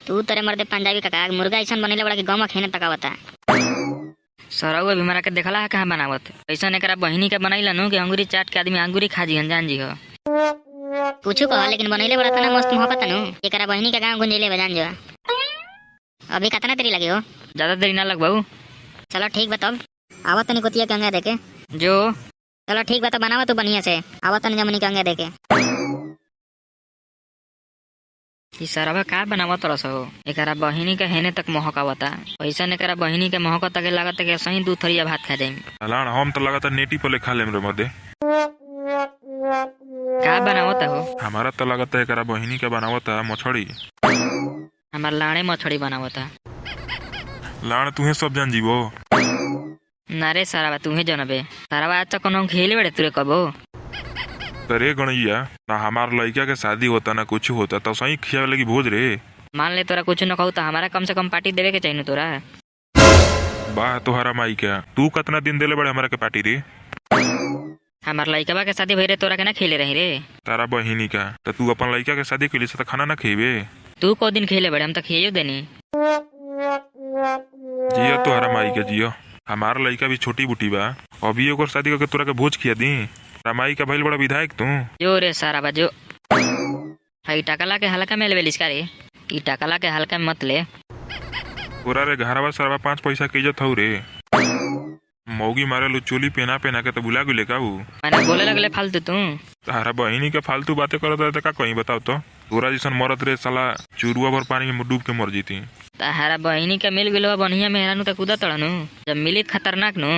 तू तरे मर्दे पंजाबी काका मुर्गा ऐसा बनेले बड़ा कि गम खेने तकावता। सरौआ भी मरा के देखला है कहाँ बनावत ऐसा एकरा बहिनी के बनैला नु कि अंगूरी चाट के आदमी अंगूरी खा जी जान जी हो। कुछ कह लेकिन बनैले बड़ा तना मस्त मोहब्बत नु एकरा बहिनी के गांव गुंजेले बजान जो। अभी कितना देरी लगी हो? ज्यादा देरी ना लग बाबू। चलो ठीक बा तब आवत तनी कोतिया गंगा देके जो। चलो ठीक बा तो बनावा तू बढ़िया से आवत तनी जमनी गंगा देके। ई सरवा का बनावत रस हो एकरा बहिनी के हेने तक महकावता ऐसा एकरा बहिनी के महकता के लागत के सही दू थरिया भात खा जाई। अलान हम तो लगातार नेटी पले खा लेम रे मदे। का बनावत हो? हमारा तो लगता है एकरा बहिनी के बनावता मछड़ी। हमार लाणे मछड़ी बनावता। लाण तुहे सब जान जीवो। नारे सरवा तुहे जनबे सरवा आज तक कोनो खेले बड़े तुरे कबो। रे गणैया ना हमार लड़का के शादी होता ना कुछ होता तो सही खिया लगी भोज रे। मान ले तोरा कुछ न कहू तो हमारा कम से कम पार्टी देवे के चाहिए तोरा। वाह तोहरा माई क्या तू कितना दिन देले बड़े हमारा के पार्टी रे। हमार लड़का के शादी भई रे तोरा के ना खेले रही रे। तारा बहिनी का तो तू अपन लड़का के शादी के लिए तो खाना ना खेबे। तू को दिन खेले बड़े हम तो खियो देनी। जियो तोहरा माई के जियो। हमारा लड़का भी छोटी बुटी बा अभी ओकर शादी करके तोरा के भोज खिया दी। रामाई का भइल बड़ा विधायक तू। जो रे सारा बाजो हई टकला के हल्का में लेवे लिस्का रे ई टकला के हल्का में मत ले। पूरा रे घरवा सरवा 5 पैसा के इज्जत हौ रे। मौगी मारे लो चोली पहना पहना के तो बुला गुले का मैंने बोले लगले फालतू तू। तारा बहिनी के फालतू बातें करत रहे का कहीं बताओ तो। तोरा जैसन मरत रे साला चुरुआ भर पानी में डूब के मर जीती। तारा बहिनी के मिल गलो बढ़िया मेहरानू तक कूदा तड़नू जब मिली खतरनाक नु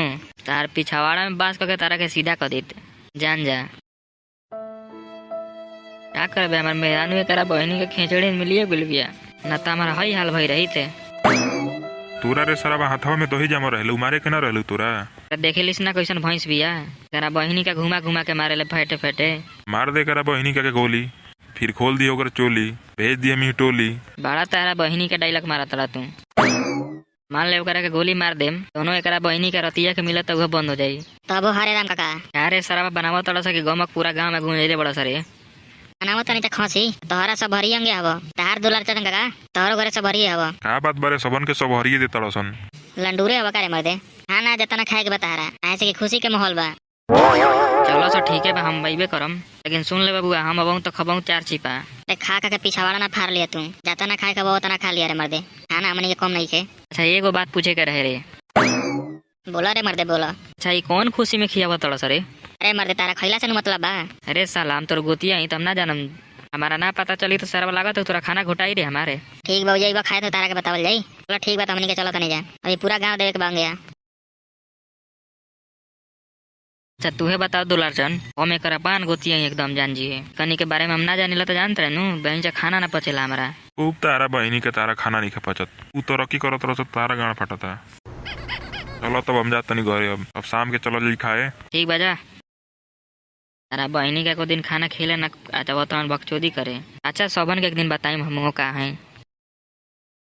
तार पिछवाड़ा में बांस करके तारा के सीधा कर देते जान जा। क्या करबे हमार मेहरानू एकरा बहिनी के खेचड़ी मिलिए गुल बिया ना तो हमारा हई हाल भई रही थे। तोरा रे सरवा हाथवा में दही जमा रहलू मारे के ना रहलू तोरा। देखे लिस ना कैसन भैंस बिया तेरा बहिनी का घुमा घुमा के मारे ले फेटे फेटे। मार दे करा बहिनी का के गोली फिर खोल दी ओकर चोली भेज दिए मी टोली। बड़ा तारा बहिनी के डायलॉग मारा तड़ा तू। मान ले ओकरा के गोली मार देम दोनों एकरा बहिनी के रतिया के मिलत वो बंद हो जाई। तब हरे राम काका अरे सरवा बनावत तड़ा सा कि गमक पूरा गांव में गूंजे बड़ा सरे। बनावत तनी त खसी तोहरा सब भरी अंगे हव तार दुलार चतन काका तोहरो घरे सब भरी हव। का बात बारे सबन के सब हरिये दे तड़सन। लंडूरे हव करे मर्दे खाना जतना खाए के बतारा ऐसे कि खुशी के माहौल बा। चलो सो ठीक है बा हम बैबे करम लेकिन सुन ले बाबू हम अबहू तो खबहू 4 छिपा। खा के पिछावाड़ा ना फाड़ लिया तू जतना खाए के उतना खा लिया रे मर्दे खाना हमनी के कम नहीं खे। अच्छा एगो बात पूछे के रहे रे। बोला रे मर्दे बोला। अच्छा ई कौन खुशी में खियावा तड़ा सरे? अरे मर्दे तारा खैला से मतलब बा। अरे साला हम तोर गोतिया ही तब ना जानम हमारा ना पता चली तो सरवा लागत हो तोरा खाना घोटाई रे हमारे। ठीक बा जाई बा खाए तो तारा के बतावल जाई। चलो ठीक बा हमनी के चलो तनी जा अभी पूरा गांव देवे के बा गया। अच्छा तूहे बताओ दुलारचन हम एक पान गोतिया एकदम जान जी कनी के बारे में हम ना जानिला तो जानते रहनू बहन से खाना ना पचेला हमारा। खूब तारा बहिनी के तारा खाना नहीं खा पचत तू तरक्की करत रह तारा गाड़ फटता। चलो तब हम जात तनी घरे अब शाम के चलो जी खाए। ठीक बजा तारा बहनी का को दिन खाना खेले ना अच्छा बकचोदी करे। अच्छा सबन के एक दिन बताई हम का है।